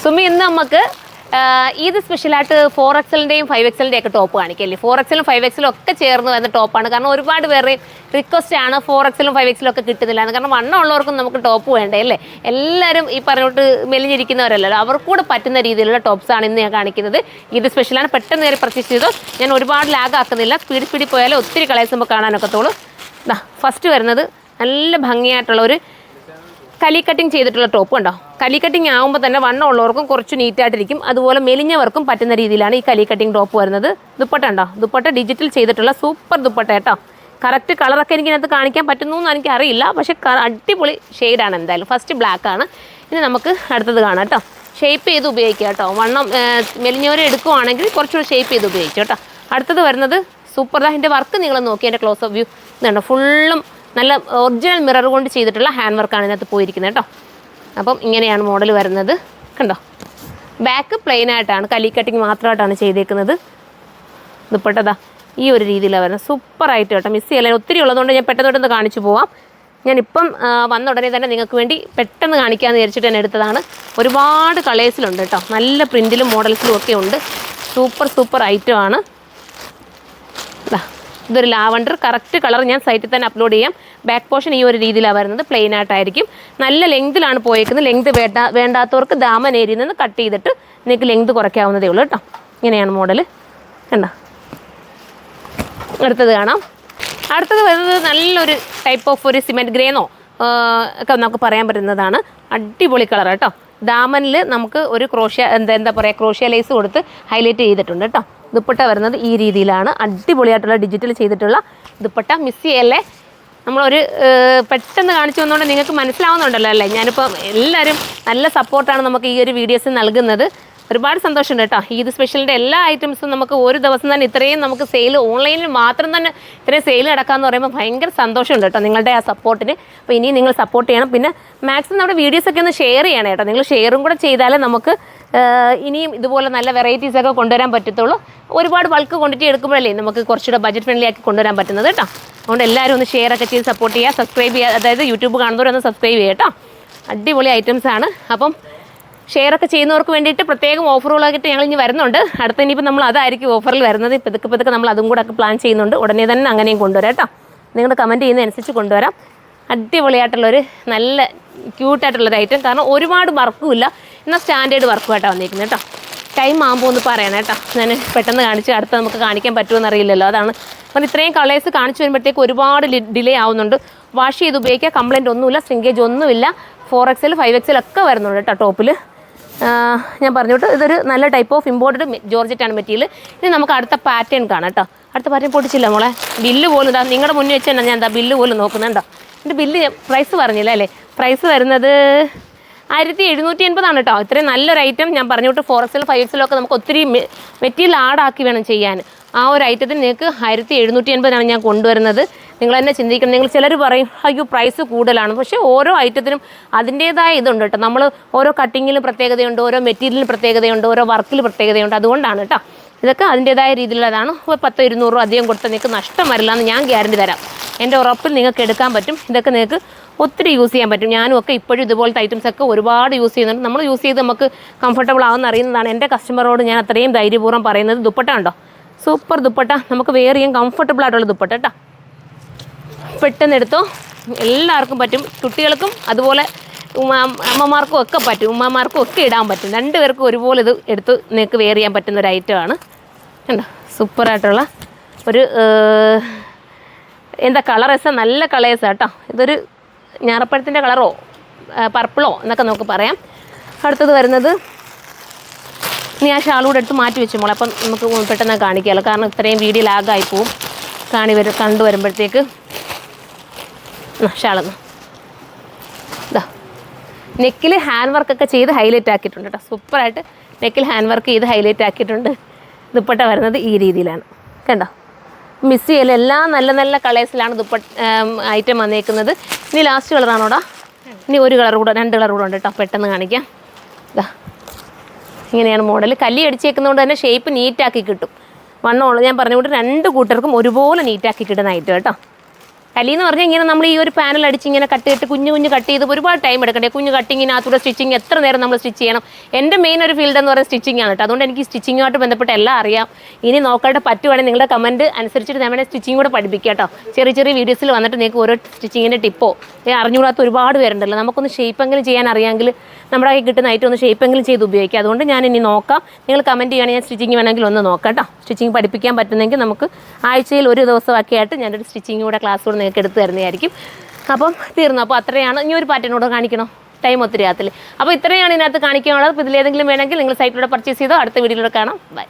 സുമി ഇന്ന് നമുക്ക് ഇത് സ്പെഷ്യലായിട്ട് 4XL-ൻ്റെയും 5XL-ൻ്റെയും ഒക്കെ ടോപ്പ് കാണിക്കല്ലേ. 4XL-ഉം 5XL-ഉം ഒക്കെ ചേർന്ന് വരുന്ന ടോപ്പാണ്. കാരണം ഒരുപാട് പേര് റിക്വസ്റ്റ് ആണ് 4XL-ഉം 5XL-ഉം ഒക്കെ കിട്ടുന്നില്ല. കാരണം വണ്ണം ഉള്ളവർക്കും നമുക്ക് ടോപ്പ് വേണ്ടേ അല്ലേ. എല്ലാവരും ഈ പറഞ്ഞോട്ട് മെലിഞ്ഞിരിക്കുന്നവരല്ലല്ലോ, അവർക്കൂടെ പറ്റുന്ന രീതിയിലുള്ള ടോപ്സാണ് ഇന്ന് ഞാൻ കാണിക്കുന്നത്. ഇത് സ്പെഷ്യലാണ്, പെട്ടെന്ന് കയറി പർച്ചേസ് ചെയ്തു. ഞാൻ ഒരുപാട് ലാഗ് ആക്കുന്നില്ല, സ്പീഡിൽ പോയാലും ഒത്തിരി കളേഴ്സ് നമുക്ക് കാണാനൊക്കത്തുള്ളൂ. ഫസ്റ്റ് വരുന്നത് നല്ല ഭംഗിയായിട്ടുള്ള ഒരു കലി കട്ടിങ് ചെയ്തിട്ടുള്ള ടോപ്പ് ഉണ്ടോ. കലി കട്ടിങ് ആകുമ്പോൾ തന്നെ വണ്ണം ഉള്ളവർക്കും കുറച്ച് നീറ്റായിട്ടിരിക്കും, അതുപോലെ മെലിഞ്ഞവർക്കും പറ്റുന്ന രീതിയിലാണ് ഈ കലി കട്ടിങ് ടോപ്പ് വരുന്നത്. ദുപ്പട്ട ഉണ്ടോ, ദുപ്പട്ട ഡിജിറ്റൽ ചെയ്തിട്ടുള്ള സൂപ്പർ ദുപ്പട്ട കേട്ടോ. കറക്റ്റ് കളറൊക്കെ എനിക്കിനകത്ത് കാണിക്കാൻ പറ്റുന്നു എന്ന് എനിക്കറിയില്ല, പക്ഷേ അടിപൊളി ഷെയ്ഡാണ് എന്തായാലും. ഫസ്റ്റ് ബ്ലാക്ക് ആണ്. ഇനി നമുക്ക് അടുത്തത് കാണാം കേട്ടോ. ഷേപ്പ് ചെയ്ത് ഉപയോഗിക്കുക കേട്ടോ. വണ്ണം മെലിഞ്ഞവരെ എടുക്കുവാണെങ്കിൽ കുറച്ചുകൂടി ഷേപ്പ് ചെയ്ത് ഉപയോഗിക്കുക കേട്ടോ. അടുത്തത് വരുന്നത് സൂപ്പർ. അതിൻ്റെ വർക്ക് നിങ്ങൾ നോക്കി, എൻ്റെ ക്ലോസ് ഓഫ് വ്യൂ ഇതുണ്ടോ. ഫുള്ളും നല്ല ഒറിജിനൽ മിറർ കൊണ്ട് ചെയ്തിട്ടുള്ള ഹാൻഡ് വർക്കാണ് ഇതിനകത്ത് പോയിരിക്കുന്നത് കേട്ടോ. അപ്പം ഇങ്ങനെയാണ് മോഡൽ വരുന്നത് കണ്ടോ. ബാക്ക് പ്ലെയിൻ ആയിട്ടാണ്, കലി കട്ടിങ് മാത്രമായിട്ടാണ് ചെയ്തേക്കുന്നത്. ദുപ്പട്ടതാ ഈ ഒരു രീതിയിലാണ് വരുന്നത്. സൂപ്പറായിട്ട് കേട്ടോ, മിസ് ചെയ്യല്ലേ. ഒത്തിരി ഉള്ളതുകൊണ്ട് ഞാൻ പെട്ടെന്ന് കാണിച്ചു പോവാം. ഞാനിപ്പം വന്ന ഉടനെ തന്നെ നിങ്ങൾക്ക് വേണ്ടി പെട്ടെന്ന് കാണിക്കാമെന്ന് വിചാരിച്ചിട്ട് ഞാൻ എടുത്തതാണ്. ഒരുപാട് കളേഴ്സിലുണ്ട് കേട്ടോ, നല്ല പ്രിൻറ്റിലും മോഡൽസിലും ഒക്കെ ഉണ്ട്. സൂപ്പർ ഐറ്റമാണ്. ഇതൊരു ലാവണ്ടർ കറക്റ്റ് കളർ ഞാൻ സൈറ്റിൽ തന്നെ അപ്ലോഡ് ചെയ്യാം. ബാക്ക് പോർഷൻ ഈ ഒരു രീതിയിലാണ് വരുന്നത്, പ്ലെയിൻ ആയിട്ടായിരിക്കും. നല്ല ലെങ്തിലാണ് പോയേക്കുന്നത്. ലെങ്ത് വേണ്ടാത്തവർക്ക് ദാമൻ ഏരിയയിൽ നിന്ന് കട്ട് ചെയ്തിട്ട് നിങ്ങൾക്ക് ലെങ്ത് കുറയ്ക്കാവുന്നതേ ഉള്ളൂ കേട്ടോ. ഇങ്ങനെയാണ് മോഡൽ കണ്ടോ. അടുത്തത് കാണാം. അടുത്തത് വരുന്നത് നല്ലൊരു ടൈപ്പ് ഓഫ് ഒരു സിമെൻറ്റ് ഗ്രേന്നോ ഒക്കെ നമുക്ക് പറയാൻ പറ്റുന്നതാണ്. അടിപൊളി കളർ കേട്ടോ. ദാമനിൽ നമുക്ക് ഒരു എന്താ പറയുക, ക്രോഷ്യ ലേസ് കൊടുത്ത് ഹൈലൈറ്റ് ചെയ്തിട്ടുണ്ട് കേട്ടോ. ദുപ്പട്ട വരുന്നത് ഈ രീതിയിലാണ്. അടിപൊളിയായിട്ടുള്ള ഡിജിറ്റൽ ചെയ്തിട്ടുള്ള ദുപ്പട്ട. മിസ് ചെയ്യല്ലേ. നമ്മളൊരു പെട്ടെന്ന് കാണിച്ചു വന്നുകൊണ്ട് നിങ്ങൾക്ക് മനസ്സിലാവുന്നുണ്ടല്ലോ അല്ലേ. ഞാനിപ്പോൾ എല്ലാവരും നല്ല സപ്പോർട്ടാണ് നമുക്ക് ഈ ഒരു വീഡിയോസ് നൽകുന്നത്. ഒരുപാട് സന്തോഷമുണ്ട് കേട്ടോ. ഈദ് സ്പെഷ്യലിൻ്റെ എല്ലാ ഐറ്റംസും നമുക്ക് ഒരു ദിവസം തന്നെ ഇത്രയും നമുക്ക് സെയിൽ, ഓൺലൈനിൽ മാത്രം തന്നെ ഇത്രയും സെയിൽ നടക്കാമെന്ന് പറയുമ്പോൾ ഭയങ്കര സന്തോഷമുണ്ട് കേട്ടോ നിങ്ങളുടെ ആ സപ്പോർട്ടിന്. അപ്പോൾ ഇനിയും നിങ്ങൾ സപ്പോർട്ട് ചെയ്യണം. പിന്നെ മാക്സിമം നമ്മുടെ വീഡിയോസൊക്കെ ഒന്ന് ഷെയർ ചെയ്യണം കേട്ടോ. നിങ്ങൾ ഷെയറും കൂടെ ചെയ്താലേ നമുക്ക് ഇനിയും ഇതുപോലെ നല്ല വെറൈറ്റീസൊക്കെ കൊണ്ടുവരാൻ പറ്റത്തുള്ളൂ. ഒരുപാട് ബൾക്ക് ക്വാണ്ടിറ്റി എടുക്കുമ്പോഴല്ലേ നമുക്ക് കുറച്ചുകൂടെ ബഡ്ജറ്റ് ഫ്രണ്ട്ലി ആക്കി കൊണ്ടുവരാൻ പറ്റുന്നത് കേട്ടോ. അതുകൊണ്ട് എല്ലാവരും ഒന്ന് ഷെയറൊക്കെ ചെയ്ത് സപ്പോർട്ട് ചെയ്യുക. സബ്സ്ക്രൈബ് ചെയ്യുക, അതായത് യൂട്യൂബ് കാണുന്നവരൊന്ന് സബ്സ്ക്രൈബ് ചെയ്യുക കേട്ടോ. അടിപൊളി ഐറ്റംസാണ്. അപ്പം ഷെയറൊക്കെ ചെയ്യുന്നവർക്ക് വേണ്ടിയിട്ട് പ്രത്യേകം ഓഫറുകളായിട്ട് ഞങ്ങൾ ഇനി വരുന്നുണ്ട്. അടുത്ത ഇനിയിപ്പോൾ നമ്മൾ അതായിരിക്കും ഓഫറിൽ വരുന്നത്. പതുക്കെ നമ്മൾ അതും കൂടെ ഒക്കെ പ്ലാൻ ചെയ്യുന്നുണ്ട്. ഉടനെ തന്നെ അങ്ങനെയും കൊണ്ടുവരാം കേട്ടോ. നിങ്ങൾ കമൻറ്റ് ചെയ്യുന്നതനുസരിച്ച് കൊണ്ടുവരാം. അടിപൊളിയായിട്ടുള്ളൊരു നല്ല ക്യൂട്ടായിട്ടുള്ളൊരു ഐറ്റം. കാരണം ഒരുപാട് വർക്കും ഇല്ല, എന്നാൽ സ്റ്റാൻഡേർഡ് വർക്കുമായിട്ടാണ് വന്നിരിക്കുന്നത് കേട്ടോ. ടൈം ആകുമ്പോൾ ഒന്ന് പറയണം കേട്ടോ. ഞാൻ പെട്ടെന്ന് കാണിച്ച് അടുത്ത നമുക്ക് കാണിക്കാൻ പറ്റുമെന്ന് അറിയില്ലല്ലോ, അതാണ്. കാരണം ഇത്രയും കളേഴ്സ് കാണിച്ചു വരുമ്പോഴത്തേക്ക് ഒരുപാട് ഡിലേ ആവുന്നുണ്ട്. വാഷ് ചെയ്ത് ഉപയോഗിക്കുക, കംപ്ലയിൻറ്റ് ഒന്നുമില്ല, ശ്രിങ്കേജ് ഒന്നുമില്ല. 4XL 5XL ഒക്കെ വരുന്നുണ്ട് കേട്ടോ ടോപ്പിൽ. ഞാൻ പറഞ്ഞോട്ട് ഇതൊരു നല്ല ടൈപ്പ് ഓഫ് ഇമ്പോർട്ടഡ് ജോർജറ്റാണ് മെറ്റീരിയൽ. ഇനി നമുക്ക് അടുത്ത പാറ്റേൺ കാണാം കേട്ടോ. അടുത്ത പാറ്റേൺ പൊട്ടിച്ചില്ല മോളെ. ബില്ല് പോലും ഇതാ നിങ്ങളുടെ മുന്നിൽ വെച്ച് തന്നെ ഞാൻ ബില്ല് പോലും നോക്കുന്നുണ്ടോ. എൻ്റെ ബില്ല് പ്രൈസ് പറഞ്ഞില്ല അല്ലേ. പ്രൈസ് വരുന്നത് 1780 കേട്ടോ. ഇത്രയും നല്ലൊരു ഐറ്റം ഞാൻ പറഞ്ഞോട്ട് 4XL 5XL ഒക്കെ നമുക്ക് ഒത്തിരി മെറ്റീരിയൽ ആഡാക്കി വേണം ചെയ്യാൻ. ആ ഒരു ഐറ്റത്തിന് നിങ്ങൾക്ക് 1780 ഞാൻ കൊണ്ടുവരുന്നത്. നിങ്ങൾ തന്നെ ചിന്തിക്കണം. നിങ്ങൾ ചിലർ പറയും അയ്യോ പ്രൈസ് കൂടുതലാണ്, പക്ഷേ ഓരോ ഐറ്റത്തിനും അതിൻ്റേതായ ഇതുണ്ട് കേട്ടോ. നമ്മൾ ഓരോ കട്ടിങ്ങിലും പ്രത്യേകതയുണ്ട്, ഓരോ മെറ്റീരിയലിന് പ്രത്യേകതയുണ്ട്, ഓരോ വർക്കിൽ പ്രത്യേകതയുണ്ട്. അതുകൊണ്ടാണ് കേട്ടോ. ഇതൊക്കെ അതിൻ്റേതായ രീതിയിലുള്ളതാണ്. 10-200 അധികം കൊടുത്താൽ നിങ്ങൾക്ക് നഷ്ടം വരില്ല എന്ന് ഞാൻ ഗ്യാരണ്ടി തരാം. എൻ്റെ ഉറപ്പിൽ നിങ്ങൾക്ക് എടുക്കാൻ പറ്റും. ഇതൊക്കെ നിങ്ങൾക്ക് ഒത്തിരി യൂസ് ചെയ്യാൻ പറ്റും. ഞാനും ഒക്കെ ഇപ്പോഴും ഇതുപോലത്തെ ഐറ്റംസൊക്കെ ഒരുപാട് യൂസ് ചെയ്യുന്നുണ്ട്. നമ്മൾ യൂസ് ചെയ്ത് നമുക്ക് കംഫർട്ടബിൾ ആവുമെന്ന് അറിയുന്നതാണ്. എൻ്റെ കസ്റ്റമറോട് ഞാൻ അത്രയും ധൈര്യപൂർവ്വം പറയുന്നത്. ദുപ്പട്ട ഉണ്ടോ, സൂപ്പർ ദുപ്പട്ട. നമുക്ക് വെയർ ചെയ്യാൻ കംഫർട്ടബിൾ ആയിട്ടുള്ള ദുപ്പട്ട കേട്ടോ. പെട്ടെന്ന് എടുത്തോ, എല്ലാവർക്കും പറ്റും. കുട്ടികൾക്കും അതുപോലെ അമ്മമാർക്കും ഒക്കെ പറ്റും, ഉമ്മമാർക്കും ഒക്കെ ഇടാൻ പറ്റും. രണ്ടുപേർക്കും ഒരുപോലെ ഇത് എടുത്ത് നിങ്ങൾക്ക് വെയർ ചെയ്യാൻ പറ്റുന്ന ഒരു ഐറ്റമാണ് കണ്ടോ. സൂപ്പറായിട്ടുള്ള ഒരു എന്താ കളറേഴ്സ്, നല്ല കളേഴ്സാണ് കേട്ടോ. ഇതൊരു ഞാറപ്പഴത്തിൻ്റെ കളറോ പർപ്പിളോ എന്നൊക്കെ നമുക്ക് പറയാം. അടുത്തത് വരുന്നത് ഇനി ആ ഷാളൂടെ എടുത്ത് മാറ്റി വെച്ചു മോളെ. അപ്പം നമുക്ക് പെട്ടെന്ന് കാണിക്കാമല്ലോ, കാരണം ഇത്രയും വീഡിയോ ലാഗായി പോവും കണ്ടു വരുമ്പോഴത്തേക്ക്. ഷാളെന്ന് ഇതാ നെക്കിൽ ഹാൻഡ് വർക്കൊക്കെ ചെയ്ത് ഹൈലൈറ്റ് ആക്കിയിട്ടുണ്ട് കേട്ടോ. സൂപ്പറായിട്ട് നെക്കിൽ ഹാൻഡ് വർക്ക് ചെയ്ത് ഹൈലൈറ്റ് ആക്കിയിട്ടുണ്ട്. ദുപ്പട്ട വരുന്നത് ഈ രീതിയിലാണ് കണ്ടോ. മിസ് ചെയ്യൽ എല്ലാം നല്ല നല്ല കളേഴ്സിലാണ് ഐറ്റം വന്നേക്കുന്നത്. ഇനി ലാസ്റ്റ് കളറാണോടാ. ഇനി ഒരു കളർ കൂടെ, 2 കളർ കൂടെ ഉണ്ട് കേട്ടോ. പെട്ടെന്ന് കാണിക്കാം. ഇതാ ഇങ്ങനെയാണ് മോഡൽ. കല്ലി അടിച്ചേക്കുന്നതുകൊണ്ട് തന്നെ ഷേപ്പ് നീറ്റാക്കി കിട്ടും. വണ്ണമുള്ള ഞാൻ പറഞ്ഞുകൊണ്ട് 2 കൂട്ടർക്കും ഒരുപോലെ നീറ്റാക്കി കിട്ടുന്ന ഐറ്റം കേട്ടോ. കലി എന്ന് പറഞ്ഞാൽ ഇങ്ങനെ നമ്മൾ ഈ ഒരു പാനൽ അടിച്ച് ഇങ്ങനെ കട്ട് ചെയ്തിട്ട് കുഞ്ഞു കട്ട് ചെയ്ത് ഒരുപാട് ടൈം എടുക്കണ്ടേ, കുഞ്ഞു കട്ടിങ്ങിനകത്തൂടെ സ്റ്റിച്ചിങ് എത്ര നേരം നമ്മൾ സ്റ്റിച്ച് ചെയ്യണം. എൻ്റെ മെയിൻ ഒരു ഫീൽഡ് എന്ന് പറയുന്നത് സ്റ്റിച്ചിങ് ആണ് കേട്ടോ. അതുകൊണ്ട് എനിക്ക് സ്റ്റിച്ചിങ്ങുമായിട്ട് ബന്ധപ്പെട്ട് എല്ലാം അറിയാം. ഇനി നോക്കാണ്ട് പറ്റുവാണെങ്കിൽ നിങ്ങളുടെ കമൻറ്റ് അനുസരിച്ചിട്ട് നമ്മുടെ സ്റ്റിച്ചിങ് കൂടെ പഠിപ്പിക്കുക കേട്ടോ. ചെറിയ വീഡിയോസിൽ വന്നിട്ട് നിങ്ങൾക്ക് ഓരോ സ്റ്റിച്ചിങ്ങിൻ്റെ ടിപ്പോ അറിഞ്ഞുകൂടാത്ത ഒരുപാട് പേരുണ്ടല്ലോ. നമുക്കൊന്ന് ഷേപ്പെങ്കിലും ചെയ്യാൻ അറിയാമെങ്കിൽ നമ്മുടെ കയ്യിൽ കിട്ടുന്ന ഐറ്റം ഒന്ന് ഷേപ്പെങ്കിലും ചെയ്ത് ഉപയോഗിക്കുക. അതുകൊണ്ട് ഞാൻ ഇനി നോക്കാം. നിങ്ങൾ കമൻറ്റ് ചെയ്യുകയാണെങ്കിൽ ഞാൻ സ്റ്റിച്ചിങ് വേണമെങ്കിൽ ഒന്ന് നോക്കാം കേട്ടോ. സ്റ്റിച്ചിങ് പഠിപ്പിക്കാൻ പറ്റുന്നെങ്കിൽ നമുക്ക് ആഴ്ചയിൽ ഒരു ദിവസമൊക്കെ ആയിട്ട് ഞാനൊരു സ്റ്റിച്ചിങ് കൂടെ ക്ലാസ് കൂടെ നിങ്ങൾക്ക് എടുത്ത് തരുന്നതായിരിക്കും. അപ്പം തീർന്നു. അപ്പോൾ അത്രയാണ്. ഇനി ഒരു പാറ്റേൺ കൂടെ കാണിക്കണോ? ടൈം ഒത്തിരി ആകത്തില്ലേ. അപ്പോൾ ഇത്രയാണ് ഇതിനകത്ത് കാണിക്കാനുള്ളത്. അപ്പോൾ ഇതിലേതെങ്കിലും വേണമെങ്കിൽ നിങ്ങൾ സൈറ്റിലൂടെ പർച്ചേസ് ചെയ്തോ. അടുത്ത വീഡിയോയിലൂടെ കാണാം. ബൈ.